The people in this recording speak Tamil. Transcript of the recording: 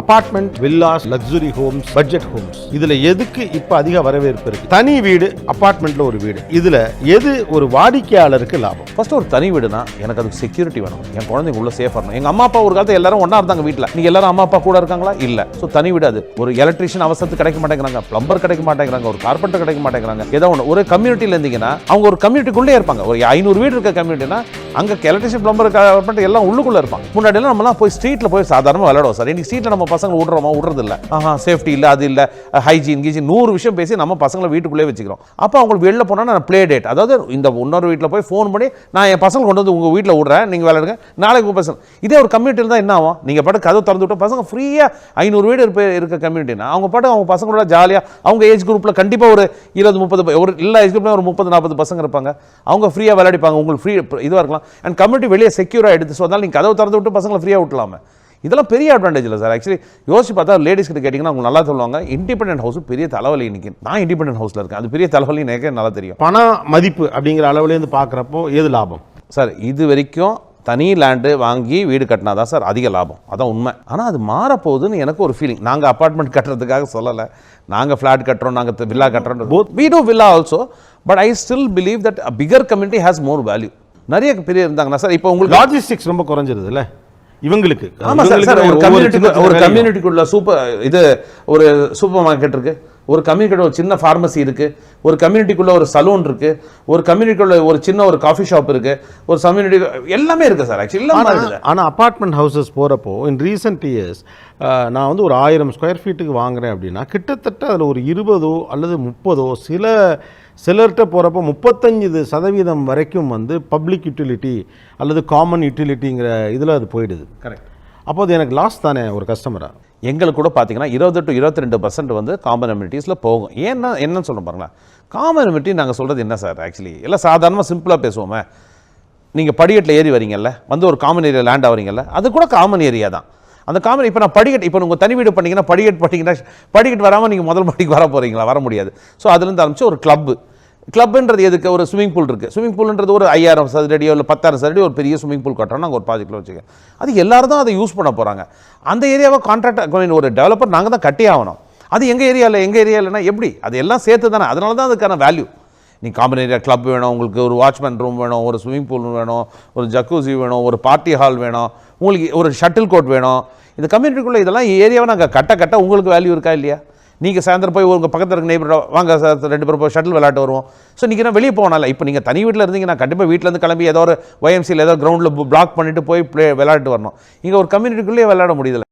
Apartment, villas, luxury homes, budget homes, இதுல எதுக்கு இப்ப அதிக வரவேற்பு இருக்கு? தனி வீடு, அபார்ட்மெண்ட்ல ஒரு வீடு, இதுல எது ஒரு வாடிக்கையாளருக்கு லாபம்? ஃபர்ஸ்ட் ஒரு தனி வீடுனா எனக்கு அதுக்கு செக்யூரிட்டி வேணும், என் குழந்தைங்க உள்ள சேஃபாக இருக்கணும். எங்க அம்மா அப்பா ஒரு காலத்தில் எல்லாரும் ஒன்றா இருந்தாங்க வீட்டில், நீங்க எல்லாரும் அம்மா அப்பா கூட இருக்காங்களா? இல்லை. ஸோ தனி வீடு அது. ஒரு எலக்ட்ரிஷியன் அவசரத்துக்கு கிடைக்க மாட்டேங்கிறாங்க, பிளம்பர் கிடைக்க மாட்டேங்கிறாங்க, ஒரு கார்பெண்டர் கிடைக்க மாட்டேங்கிறாங்க. ஏதோ ஒன்று ஒரு கம்யூனிட்டியில் இருந்தீங்கன்னா அவங்க ஒரு கம்யூனிட்டிக்குள்ளே இருப்பாங்க. ஒரு 500 வீடு இருக்க கம்யூனிட்டினா அங்கே எலக்ட்ரிஷியன், பிளம்பர், கார்பெண்டர் எல்லாம் உள்ளுக்குள்ள இருப்பாங்க. முன்னாடி நம்மலாம் போய் ஸ்ட்ரீட்ல போய் சாதாரணமாக விளையாடுவோம் சார். இன்னைக்கு ஸ்ட்ரீட்ல நம்ம பசங்க விடுறது இல்லை. சேஃப்டி இல்லை, அது இல்லை, ஹைஜீன் 100 விஷயம் பேசி நம்ம பசங்களை வீட்டுக்குள்ளே வச்சுக்கிறோம். அப்போ அவங்களுக்கு வெளில போனால் நான் ப்ளே டேட், அதாவது இந்த இன்னொரு வீட்டில் போய் ஃபோன் பண்ணி நான் என் பசங்க கொண்டு வந்து உங்கள் வீட்டில் விடுறேன், நீங்கள் விளையாடுங்க, நாளைக்கு உங்கள் பசங்க. இதே ஒரு கம்யூனிட்டியில் தான் என்ன ஆகும்? நீங்கள் பாட்டு கதவு திறந்து விட்டு பசங்க ஃப்ரீயாக 500 வீடு இருக்க கம்யூனிட்டினா அவங்க பாட்டு அவங்க பசங்களோட ஜாலியாக அவங்க ஏஜ் குரூப்பில் கண்டிப்பாக ஒரு 20-30 ஒரு இல்லை ஏஜ் குரூப்பில் ஒரு 30-40 பசங்க இருப்பாங்க. அவங்க ஃப்ரீயாக விளையாடிப்பாங்க, உங்களுக்கு ஃப்ரீ இதுவாக இருக்கலாம். அண்ட் கம்யூனிட்டி வெளியே செக்யூராக எடுத்து, ஸோ அதனால் நீங்கள் கதவு திறந்து விட்டு பசங்களை ஃப்ரீயாக விட்டலாமே. இதெல்லாம் பெரிய அட்வான்டேஜ் இல்லை சார். ஆக்சுவலி யோசிச்சு பார்த்தா லேடிஸ் கிட்ட கேட்டிங்கன்னா அவங்க நல்லா சொல்லுவாங்க, இண்டிபெண்டன்ட் ஹவுஸ் பெரிய தலைவலி. இன்னைக்கு நான் இண்டிபெண்டன்ட் ஹவுஸில் இருக்கேன், அது பெரிய தலைவலி எனக்கு நல்லா தெரியும். பண மதிப்பு அப்படிங்கிற அளவுலேருந்து பார்க்குறப்போ எது லாபம் சார்? இது வரைக்கும் தனி லேண்டு வாங்கி வீடு கட்டினா தான் சார் அதிக லாபம், அதான் உண்மை. ஆனால் அது மாறப்போகுதுன்னு எனக்கு ஒரு ஃபீலிங். நாங்கள் அப்பார்ட்மெண்ட் கட்டுறதுக்காக சொல்லலை, நாங்கள் ஃப்ளாட் கட்டுறோம், நாங்கள் வில்லா கட்டுறோம். Both we do villa also, but I still believe that a bigger community has more value. நிறைய பெரிய இருந்தாங்கன்னா சார், இப்போ உங்களுக்கு லாஜிஸ்டிக்ஸ் ரொம்ப குறைஞ்சிருது இல்லை இவங்களுக்கு? ஆமாம் சார். ஒரு கம்யூனிட்டிக்குள்ள ஒரு சூப்பர் மார்க்கெட் இருக்கு, ஒரு கம்யூனிட்டிக்குள்ள ஒரு சின்ன ஃபார்மசி இருக்கு, ஒரு கம்யூனிட்டிக்குள்ள ஒரு சலூன் இருக்கு, ஒரு கம்யூனிட்டிக்குள்ள ஒரு சின்ன ஒரு காஃபி ஷாப் இருக்கு, ஒரு கம்யூனிட்டி எல்லாமே இருக்கு சார். ஆக்சுவலி ஆனால் அபார்ட்மெண்ட் ஹவுசஸ் போகிறப்போ இன் ரீசெண்ட் இயர்ஸ் நான் வந்து ஒரு 1000 ஸ்கொயர் ஃபீட்டுக்கு வாங்குறேன் அப்படின்னா கிட்டத்தட்ட அதில் ஒரு 20 அல்லது 30 சிலர்கிட்ட போகிறப்போ 35% வரைக்கும் வந்து பப்ளிக் யூட்டிலிட்டி அல்லது காமன் யூட்டிலிட்டிங்கிற இதில் அது போயிடுது. கரெக்ட். அப்போ அது எனக்கு லாஸ் தானே ஒரு கஸ்டமராக? எங்களுக்கு கூட பார்த்தீங்கன்னா 20-22% வந்து காமன் அம்யூனிட்டிஸில் போகும். என்னன்னு சொல்ல பாருங்களேன், காமன் அம்யூனிட்டி நாங்கள் சொல்கிறது என்ன சார்? ஆக்சுவலி எல்லாம் சாதாரணமாக சிம்பிளாக பேசுவோமே. நீங்கள் படிக்கட்டில் ஏறி வரீங்கல்ல, வந்து ஒரு காமன் ஏரியா லேண்ட் ஆகிறீங்கல்ல, அது கூட காமன் ஏரியா தான். அந்த காமன் இப்போ நான் படிக்கட்டு, இப்போ உங்கள் தனி வீடு பண்ணிங்கன்னா படிக்கட்டு வராமல் நீங்கள் முதல் மாடிக்கு வர போகிறீங்களா? வர முடியாது. ஸோ அதுலேருந்து ஆரம்பிச்சு ஒரு கிளப்புன்றது எதுக்கு? ஒரு ஸ்விமிங் பூல் இருக்குது. ஸ்விமிங் பூல்ன்றது ஒரு 5000 சதுரடியோ இல்லை 10,000 சதுரடி ஒரு பெரிய ஸ்விமிங் பூல் கட்டுறோம் நாங்கள் ஒரு ப்ராஜெக்ட்டில் வச்சுக்கோங்க. அது எல்லாரும் தான் அதை யூஸ் பண்ண போகிறாங்க. அந்த ஏரியாவை கான்ட்ராக்ட் ஒரு டெவலப்பர் நாங்கள் தான் கட்டி ஆகணும். அது எங்கள் ஏரியாவில்னா எப்படி? அது எல்லாம் சேர்த்து தானே, அதனால தான் அதுக்கான வேல்யூ. நீங்கள் காமன் ஏரியா கிளப் வேணும், உங்களுக்கு ஒரு வாட்ச்மேன் ரூம் வேணும், ஒரு ஸ்விமிங் பூல் வேணும், ஒரு ஜக்கூசி வேணும், ஒரு பார்ட்டி ஹால் வேணும், உங்களுக்கு ஒரு ஷட்டில் கோர்ட் வேணும். இந்த கம்யூனிட்டிக்குள்ளே இதெல்லாம் ஏரியாவை நாங்கள் கட்ட உங்களுக்கு வேல்யூ இருக்கா இல்லையா? நீங்கள் சாயந்தரம் போய் உங்கள் பக்கத்தில் இருக்க நெய்பர் வாங்க சார் 2 பேரும் போய் ஷட்டில் விளையாட்டு வருவோம். ஸோ நீங்கள் வெளியே போகனால இப்போ நீங்கள் தனி வீட்டில் இருந்தீங்கன்னா கண்டிப்பாக வீட்டிலேருந்து கிளம்பி ஏதோ ஒரு YMCயில் ஏதோ கிரவுண்டில் பிளாக் பண்ணிவிட்டு போய் விளையாட்டு வரணும். இங்கே ஒரு கம்யூனிட்டிக்குள்ளேயே விளையாட முடியுதில்ல.